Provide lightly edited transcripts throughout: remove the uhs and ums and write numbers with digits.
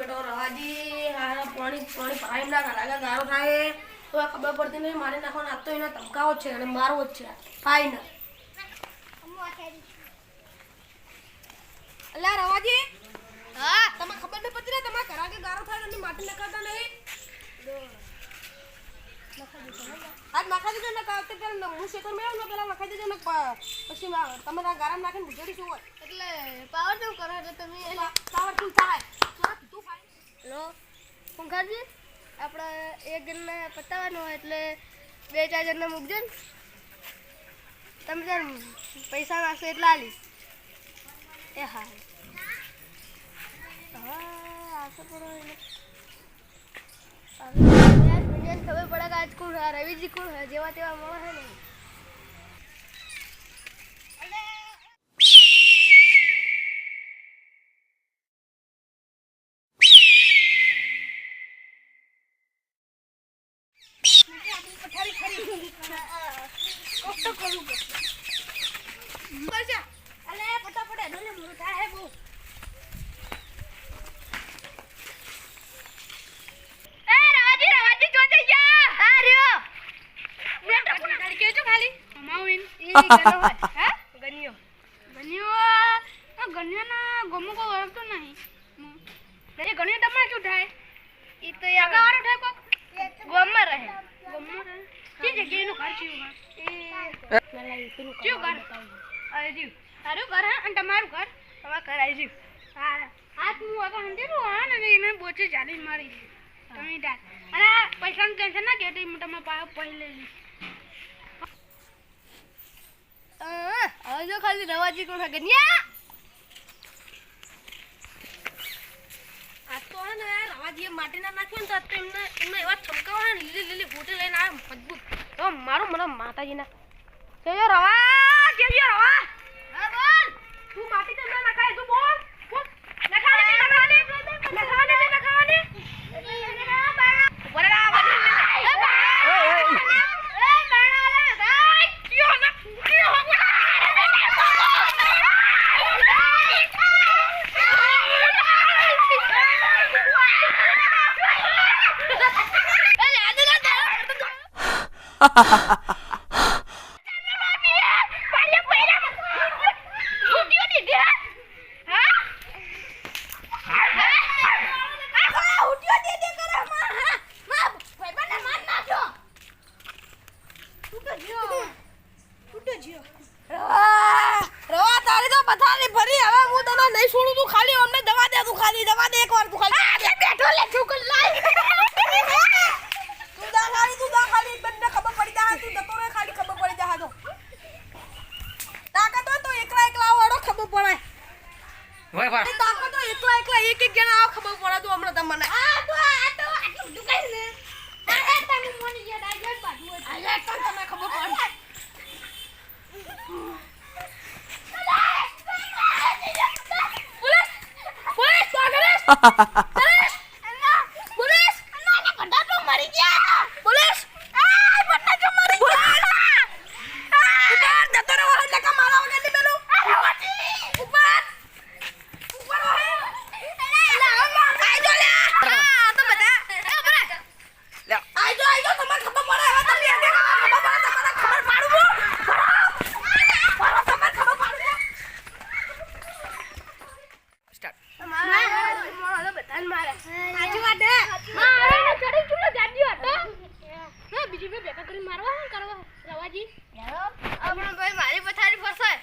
બેટો રવાજી હારા પાણી પાણી પાણી ના કરાગા ગારો થાય તો ખબર પડતી નહીં મારે નાખવાનો આ તો એનો ધમકાવો છે અને મારવો જ છે ફાઈન અલ્યા રવાજી હા તમને ખબર નહીં પડતી ને તમારા કરાગે ગારો થાય અને માટી નખાતા નહીં આજ નાખા દેજો ને કાવતે પેલા હું શેતર મેળવ ને પેલા નાખી દેજો ને પછી તમે ના ગારામ નાખીને ભૂજડી શું હોય એટલે પાવર નું કરો એટલે તમે પાવર તું થાય તું ફાઈન હેલો પંખાજી આપણે એક જણને પતાવવાનો હોય એટલે 2-4 જણને મૂકજો ને તમે જેમ પૈસા નાખશો એટલે આલી એ હા આશા પડો यार दुनिया में खबर पड़ा आज कौन है रवि जी कौन है जेवा तेवा मामा है नहीं पठारी खरी कोष्ट करूं बजा अरे फटाफट है ने मोटा है वो पैसा टेंशन ना के मोटा पहले जो खाली रवाजी को गनिया आ तो है ना रवाजी माटी ना नाख्यो तो एमने एमने एवा छमकावा है લીલી લીલી ફૂટી લઈને આ મજબૂત તો મારો મને માતાજી ના કેજો રવા હા બોલ તું માટી તો ના નાખાય તું બોલ નખાવાની બરાબર રવા તારી તો પથારી ભરી હવે હું તને નહીં છોડું તું ખાલી અમને દવા દે તું ખાલી દવા દે એકવાર તું ખાલી બેઠો લે છોકર લાઈ તું દા ખાલી બંને ખબર પડી જા તું દતો રે ખાલી ખબર પડી જા તો તાકાત તો એકલા એકલા વાળો ખબર પડે ભાઈ ભાઈ તાકાત તો એકલા એકલા એક એક જણા આવ ખબર પડે તો હમણાં તમને આટલું દુકાઈ ને અરે તને મોની યાદ આવી જાય બાજુ અરે તો તમે ખબર પડે पुलिस अन्ना बड़ा तो मर गया पुलिस ए बड़ा तो मर गया ऊपर दतो रे वहां लगा मारा वगे नहीं मेलू ऊपर ऊपर वहां ला मार आई जो ले हां तो बता ए ऊपर ले आई जो तुम्हें खबर पड़ा है तो ले खबर पड़ा तुम्हारा खबर पाडू पाडू तुम्हें खबर पाडू स्टार्ट मारा आजू वाटे मारे ने चढ़ी चुलो गाड़ी हटो मैं बीजी में बेका કરી મારવા કરવા રવાજી આપણો ભાઈ મારી પથારી ફસાય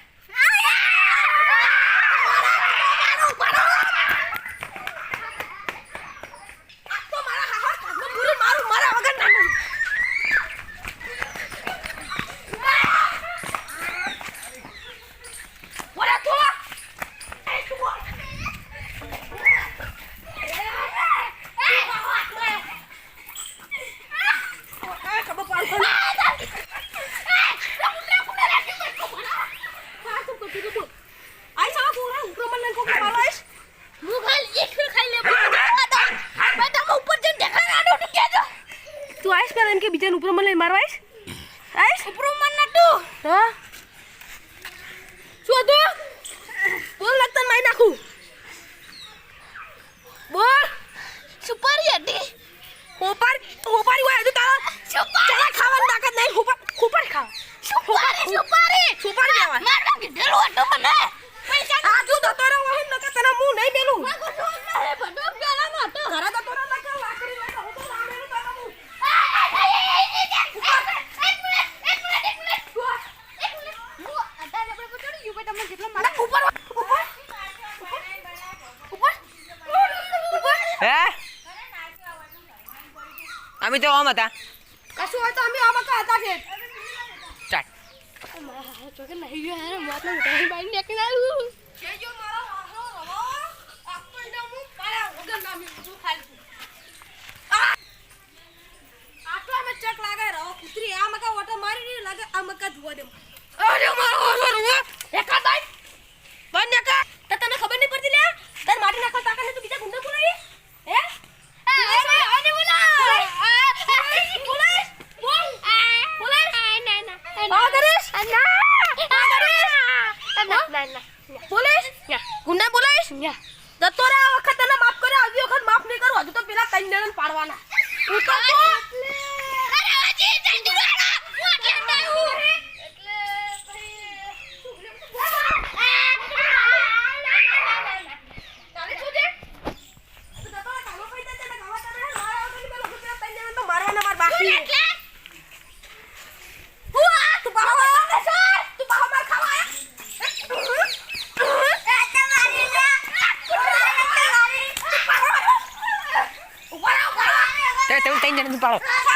આ તો મારા હાહર કાનો પૂરી મારું મારા વગર નાખું ઓરા તો એ તું બીજા ઉપર મને મારવા આઈશ ઉપર મન નટુ હા શું હતું બોલ લગતા મારી નાખું બોલ ભડો મને પૈસા આ તું જતો રહો હું નકે તને હું નહીં મેલું ભડો પેલા મોટો ઘરે જતો રહો નકે લાકડી લઈને હું તો લામેલું તને હું હે અમે તો આમ હતા કશું હોય તો અમે આમાં કા હતા કે ચાલ તો કે નહીં ગયો યાર મોતનો ઉઠાઈ બાઈ ને કે ના કે જો મારો હારો રવો આપણને હું પારા વગર નામી હું ખાલી આટલો અમે ચક લાગે રહો કુતરી આ મકા ઓટો મારી ની લાગે આ મકા ધોવા દે અરે મારો હારો રવો એકા દાઈ બંને કા તો તને ખબર નહીં પડતી લે તાર માટી નાખો તાકાને તું બીજા ગુંડા બોલાવી હે આને બોલા ગુંડા બોલાઈશ જતો રે આ વખત તને માફ કરે આવી વખત માફ નહીં કરું હજુ તો પેલા ત્રણ જણને પાડવાના હું તો અરે હજી જલ્દી વાળા હું કેમ નહીં હું એટલે ચાલે છો દે તો જતો રે કામો પૈસા તને ગાવા તને મારા વગરની પેલો ગુજરા ત્રણ જણને તો મારવાના માર બાકી એટલે હું આ તું બાહો માર સર તું બાહો માર ખાવા તમે ત્રણ જણ પાડો